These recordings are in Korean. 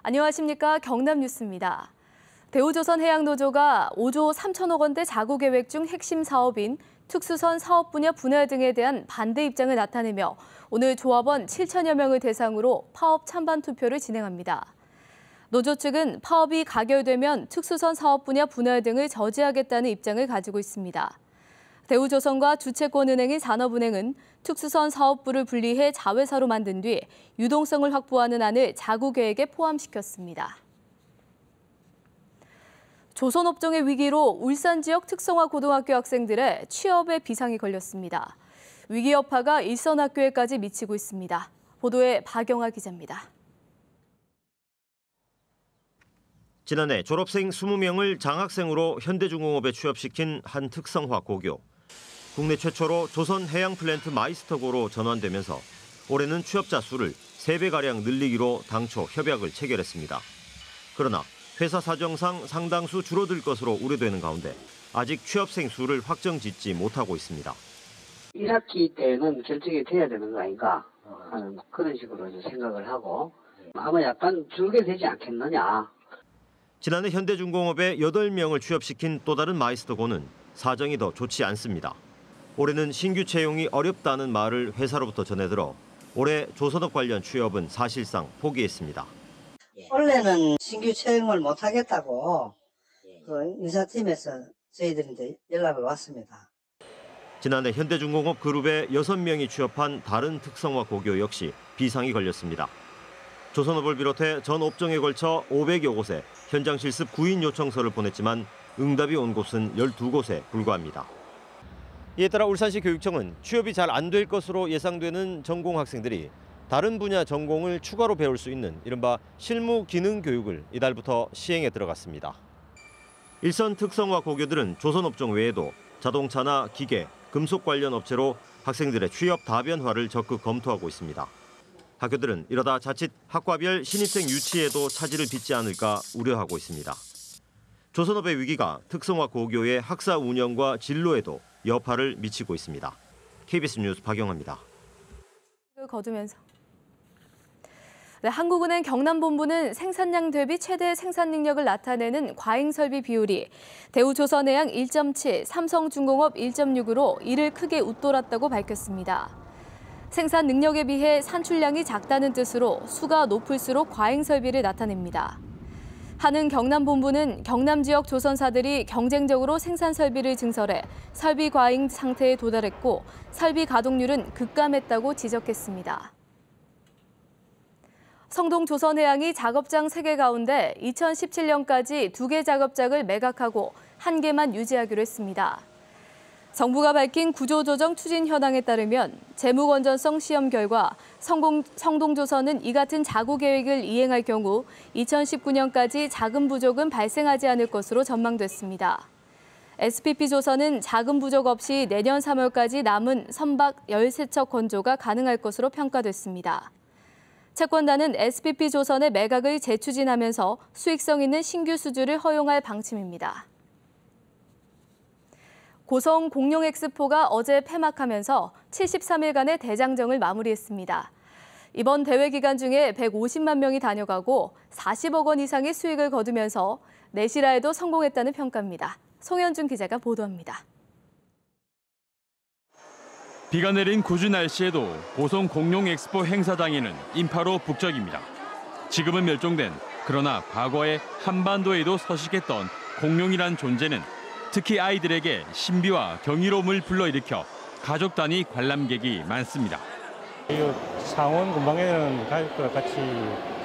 안녕하십니까. 경남뉴스입니다. 대우조선해양노조가 5조 3천억 원대 자구 계획 중 핵심 사업인 특수선 사업 분야 분할 등에 대한 반대 입장을 나타내며 오늘 조합원 7천여 명을 대상으로 파업 찬반 투표를 진행합니다. 노조 측은 파업이 가결되면 특수선 사업 분야 분할 등을 저지하겠다는 입장을 가지고 있습니다. 대우조선과 주채권은행인 산업은행은 특수선 사업부를 분리해 자회사로 만든 뒤 유동성을 확보하는 안을 자구 계획에 포함시켰습니다. 조선업종의 위기로 울산 지역 특성화 고등학교 학생들의 취업에 비상이 걸렸습니다. 위기 여파가 일선 학교에까지 미치고 있습니다. 보도에 박영아 기자입니다. 지난해 졸업생 20명을 장학생으로 현대중공업에 취업시킨 한 특성화 고교. 국내 최초로 조선해양플랜트 마이스터고로 전환되면서 올해는 취업자 수를 3배가량 늘리기로 당초 협약을 체결했습니다. 그러나 회사 사정상 상당수 줄어들 것으로 우려되는 가운데 아직 취업생 수를 확정짓지 못하고 있습니다. 1학기 때는 결정이 돼야 되는 거 아닌가 하는 그런 식으로 생각을 하고 아마 약간 줄게 되지 않겠느냐. 지난해 현대중공업에 8명을 취업시킨 또 다른 마이스터고는 사정이 더 좋지 않습니다. 올해는 신규 채용이 어렵다는 말을 회사로부터 전해들어 올해 조선업 관련 취업은 사실상 포기했습니다. 원래는 신규 채용을 못하겠다고 인사팀에서 저희들한테 연락을 왔습니다. 지난해 현대중공업 그룹에 6명이 취업한 다른 특성화 고교 역시 비상이 걸렸습니다. 조선업을 비롯해 전 업종에 걸쳐 500여 곳에 현장 실습 구인 요청서를 보냈지만 응답이 온 곳은 12곳에 불과합니다. 이에 따라 울산시 교육청은 취업이 잘 안 될 것으로 예상되는 전공 학생들이 다른 분야 전공을 추가로 배울 수 있는 이른바 실무 기능 교육을 이달부터 시행에 들어갔습니다. 일선 특성화 고교들은 조선업종 외에도 자동차나 기계, 금속 관련 업체로 학생들의 취업 다변화를 적극 검토하고 있습니다. 학교들은 이러다 자칫 학과별 신입생 유치에도 차질을 빚지 않을까 우려하고 있습니다. 조선업의 위기가 특성화 고교의 학사 운영과 진로에도 여파를 미치고 있습니다. KBS 뉴스 박영아입니다. 거두면서 한국은행 경남본부는 생산량 대비 최대 생산 능력을 나타내는 과잉설비 비율이 대우조선해양 1.7, 삼성중공업 1.6으로 이를 크게 웃돌았다고 밝혔습니다. 생산 능력에 비해 산출량이 작다는 뜻으로 수가 높을수록 과잉설비를 나타냅니다. 한은 경남본부는 경남 지역 조선사들이 경쟁적으로 생산 설비를 증설해 설비 과잉 상태에 도달했고 설비 가동률은 급감했다고 지적했습니다. 성동조선해양이 작업장 3개 가운데 2017년까지 2개 작업장을 매각하고 1개만 유지하기로 했습니다. 정부가 밝힌 구조조정 추진 현황에 따르면 재무 건전성 시험 결과 성동조선은 이 같은 자구 계획을 이행할 경우 2019년까지 자금 부족은 발생하지 않을 것으로 전망됐습니다. SPP조선은 자금 부족 없이 내년 3월까지 남은 선박 13척 건조가 가능할 것으로 평가됐습니다. 채권단은 SPP조선의 매각을 재추진하면서 수익성 있는 신규 수주를 허용할 방침입니다. 고성 공룡 엑스포가 어제 폐막하면서 73일간의 대장정을 마무리했습니다. 이번 대회 기간 중에 150만 명이 다녀가고 40억 원 이상의 수익을 거두면서 내실화에도 성공했다는 평가입니다. 송현준 기자가 보도합니다. 비가 내린 궂은 날씨에도 고성 공룡 엑스포 행사장에는 인파로 북적입니다. 지금은 멸종된 그러나 과거에 한반도에도 서식했던 공룡이란 존재는 특히 아이들에게 신비와 경이로움을 불러일으켜 가족 단위 관람객이 많습니다. 상원 근방에는 가족들 같이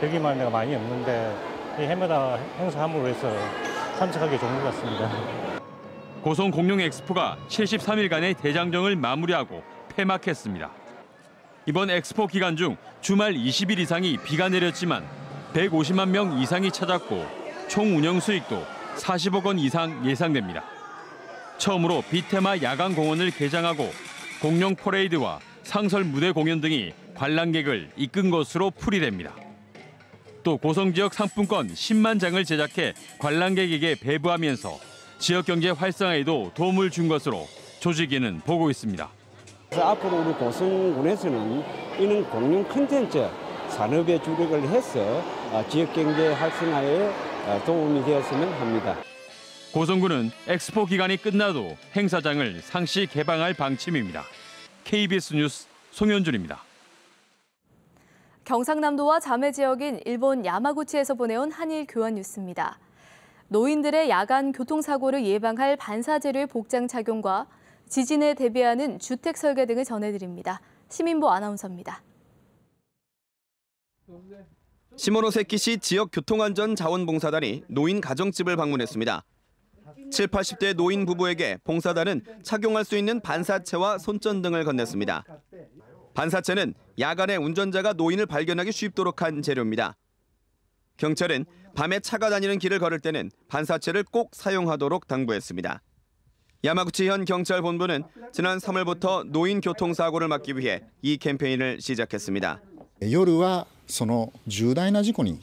즐기만 데가 많이 없는데 해마다 행사함으로 해서 참석하기 좋은 것 같습니다. 고성 공룡 엑스포가 73일간의 대장정을 마무리하고 폐막했습니다. 이번 엑스포 기간 중 주말 20일 이상이 비가 내렸지만 150만 명 이상이 찾았고 총 운영 수익도 40억 원 이상 예상됩니다. 처음으로 비테마 야간 공원을 개장하고 공룡 퍼레이드와 상설 무대 공연 등이 관람객을 이끈 것으로 풀이됩니다. 또 고성 지역 상품권 10만 장을 제작해 관람객에게 배부하면서 지역 경제 활성화에도 도움을 준 것으로 조직위는 보고 있습니다. 앞으로 우리 고성군에서는 이런 공룡 콘텐츠 산업에 주력을 해서 지역 경제 활성화에 도움이 되었으면 합니다. 고성군은 엑스포 기간이 끝나도 행사장을 상시 개방할 방침입니다. KBS 뉴스 송현준입니다. 경상남도와 자매 지역인 일본 야마구치에서 보내온 한일 교환 뉴스입니다. 노인들의 야간 교통사고를 예방할 반사재료의 복장 착용과 지진에 대비하는 주택 설계 등을 전해드립니다. 시민보 아나운서입니다. 시모노세키시 지역교통안전자원봉사단이 노인 가정집을 방문했습니다. 70, 80대 노인 부부에게 봉사단은 착용할 수 있는 반사체와 손전 등을 건넸습니다. 반사체는 야간에 운전자가 노인을 발견하기 쉽도록 한 재료입니다. 경찰은 밤에 차가 다니는 길을 걸을 때는 반사체를 꼭 사용하도록 당부했습니다. 야마구치현 경찰본부는 지난 3월부터 노인 교통사고를 막기 위해 이 캠페인을 시작했습니다. 夜はその重大な事故に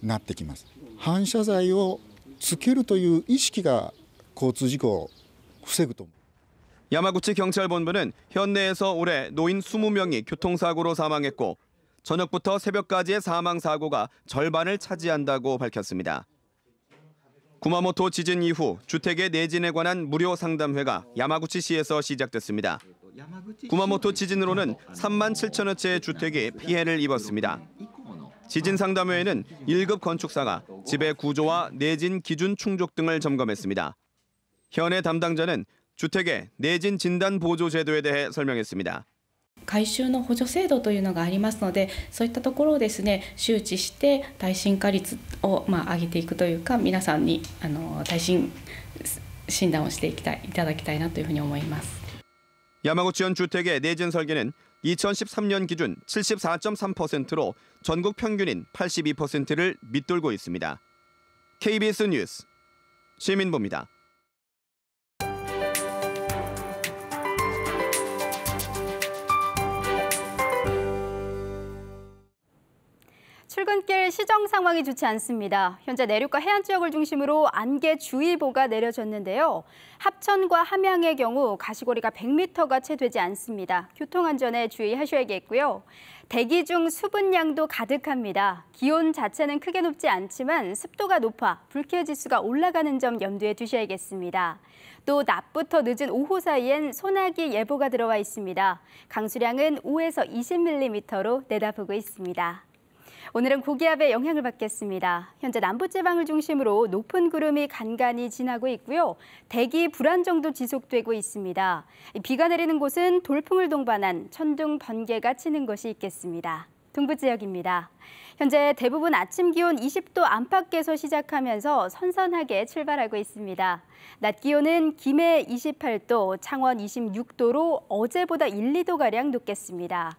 なってきます。反射材をつけるという意識が交通事故を防ぐと。 야마구치 경찰본부는 현내에서 올해 노인 20명이 교통사고로 사망했고 저녁부터 새벽까지의 사망사고가 절반을 차지한다고 밝혔습니다. 구마모토 지진 이후 주택의 내진에 관한 무료 상담회가 야마구치시에서 시작됐습니다. 구마모토 지진으로는 3만 7천여 채의 주택이 피해를 입었습니다. 지진 상담회에는 1급 건축사가 집의 구조와 내진 기준 충족 등을 점검했습니다. 현의 담당자는 주택의 내진 진단 보조 제도에 대해 설명했습니다. 改修の補助制度というのがありますので、そういったところをですね、周知して耐震化率を上げていくというか、皆さんに耐震診断をしていただきたいなというふうに思います。 야마구치현 주택의 내진 설계는 2013년 기준 74.3%로 전국 평균인 82%를 밑돌고 있습니다. KBS 뉴스 시민보입니다. 출근길 시정 상황이 좋지 않습니다. 현재 내륙과 해안 지역을 중심으로 안개주의보가 내려졌는데요. 합천과 함양의 경우 가시거리가 100m가 채 되지 않습니다. 교통안전에 주의하셔야겠고요. 대기 중 수분량도 가득합니다. 기온 자체는 크게 높지 않지만 습도가 높아 불쾌 지수가 올라가는 점 염두에 두셔야겠습니다. 또 낮부터 늦은 오후 사이엔 소나기 예보가 들어와 있습니다. 강수량은 5에서 20mm로 내다보고 있습니다. 오늘은 고기압의 영향을 받겠습니다. 현재 남부지방을 중심으로 높은 구름이 간간히 지나고 있고요. 대기 불안정도 지속되고 있습니다. 비가 내리는 곳은 돌풍을 동반한 천둥, 번개가 치는 곳이 있겠습니다. 동부 지역입니다. 현재 대부분 아침 기온 20도 안팎에서 시작하면서 선선하게 출발하고 있습니다. 낮 기온은 김해 28도, 창원 26도로 어제보다 1, 2도가량 높겠습니다.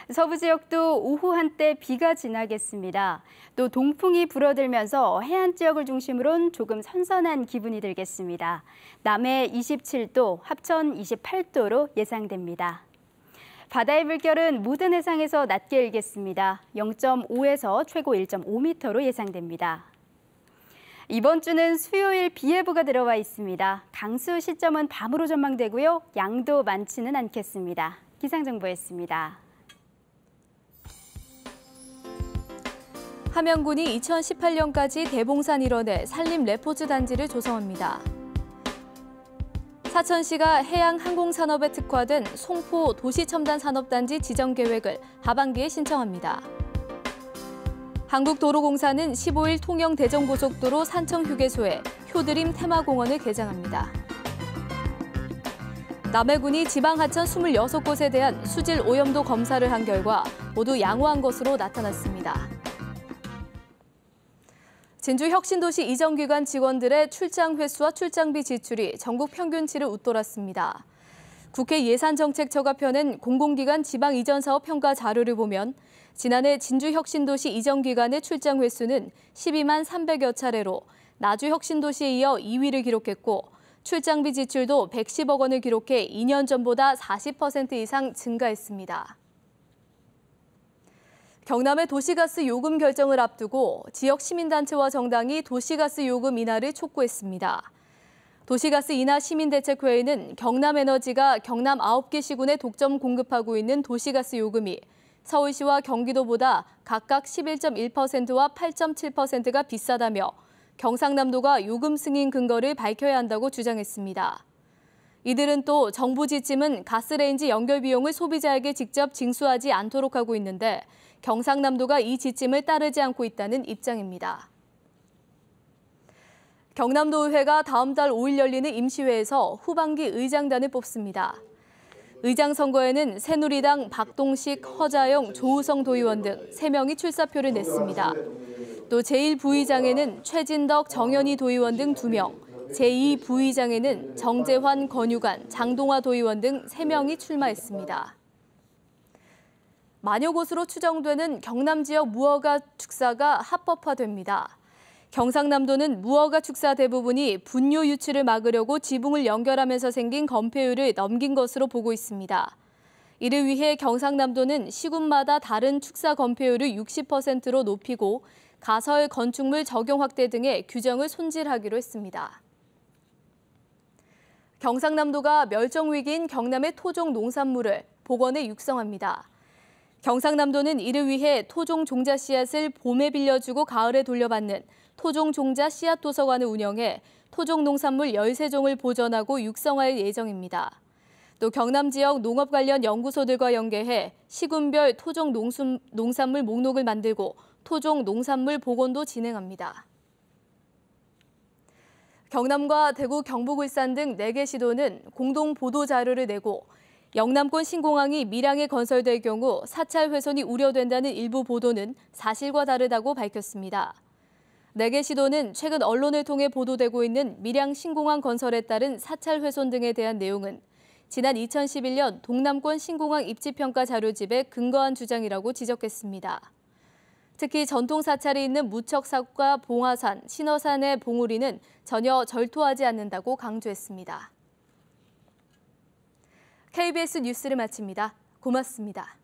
서부 지역도 오후 한때 비가 지나겠습니다. 또 동풍이 불어들면서 해안 지역을 중심으로는 조금 선선한 기분이 들겠습니다. 남해 27도, 합천 28도로 예상됩니다. 바다의 물결은 모든 해상에서 낮게 일겠습니다. 0.5에서 최고 1.5m로 예상됩니다. 이번 주는 수요일 비 예보가 들어와 있습니다. 강수 시점은 밤으로 전망되고요. 양도 많지는 않겠습니다. 기상정보였습니다. 함양군이 2018년까지 대봉산 일원에 산림 레포츠 단지를 조성합니다. 사천시가 해양항공산업에 특화된 송포 도시첨단산업단지 지정 계획을 하반기에 신청합니다. 한국도로공사는 15일 통영 대전고속도로 산청휴게소에 효드림 테마공원을 개장합니다. 남해군이 지방하천 26곳에 대한 수질 오염도 검사를 한 결과 모두 양호한 것으로 나타났습니다. 진주혁신도시 이전기관 직원들의 출장 횟수와 출장비 지출이 전국 평균치를 웃돌았습니다. 국회 예산정책처가 펴낸 공공기관 지방 이전 사업 평가 자료를 보면 지난해 진주혁신도시 이전기관의 출장 횟수는 12만 300여 차례로 나주혁신도시에 이어 2위를 기록했고 출장비 지출도 110억 원을 기록해 2년 전보다 40% 이상 증가했습니다. 경남의 도시가스 요금 결정을 앞두고 지역 시민단체와 정당이 도시가스 요금 인하를 촉구했습니다. 도시가스 인하 시민대책회의는 경남에너지가 경남 9개 시군에 독점 공급하고 있는 도시가스 요금이 서울시와 경기도보다 각각 11.1%와 8.7%가 비싸다며 경상남도가 요금 승인 근거를 밝혀야 한다고 주장했습니다. 이들은 또 정부 지침은 가스레인지 연결 비용을 소비자에게 직접 징수하지 않도록 하고 있는데 경상남도가 이 지침을 따르지 않고 있다는 입장입니다. 경남도의회가 다음 달 5일 열리는 임시회에서 후반기 의장단을 뽑습니다. 의장 선거에는 새누리당 박동식, 허자영, 조우성 도의원 등 3명이 출사표를 냈습니다. 또 제1부의장에는 최진덕, 정현희 도의원 등 2명, 제2부의장에는 정재환, 권유관, 장동화 도의원 등 3명이 출마했습니다. 만여 곳으로 추정되는 경남 지역 무허가 축사가 합법화됩니다. 경상남도는 무허가 축사 대부분이 분뇨 유출을 막으려고 지붕을 연결하면서 생긴 건폐율을 넘긴 것으로 보고 있습니다. 이를 위해 경상남도는 시군마다 다른 축사 건폐율을 60%로 높이고 가설 건축물 적용 확대 등의 규정을 손질하기로 했습니다. 경상남도가 멸종 위기인 경남의 토종 농산물을 복원해 육성합니다. 경상남도는 이를 위해 토종 종자 씨앗을 봄에 빌려주고 가을에 돌려받는 토종 종자 씨앗 도서관을 운영해 토종 농산물 13종을 보존하고 육성할 예정입니다. 또 경남 지역 농업 관련 연구소들과 연계해 시군별 토종 농산물 목록을 만들고 토종 농산물 복원도 진행합니다. 경남과 대구, 경북, 울산 등 4개 시도는 공동 보도 자료를 내고 영남권 신공항이 밀양에 건설될 경우 사찰 훼손이 우려된다는 일부 보도는 사실과 다르다고 밝혔습니다. 4개 시도는 최근 언론을 통해 보도되고 있는 밀양 신공항 건설에 따른 사찰 훼손 등에 대한 내용은 지난 2011년 동남권 신공항 입지평가 자료집에 근거한 주장이라고 지적했습니다. 특히 전통 사찰이 있는 무척산과 봉화산, 신어산의 봉우리는 전혀 절토하지 않는다고 강조했습니다. KBS 뉴스를 마칩니다. 고맙습니다.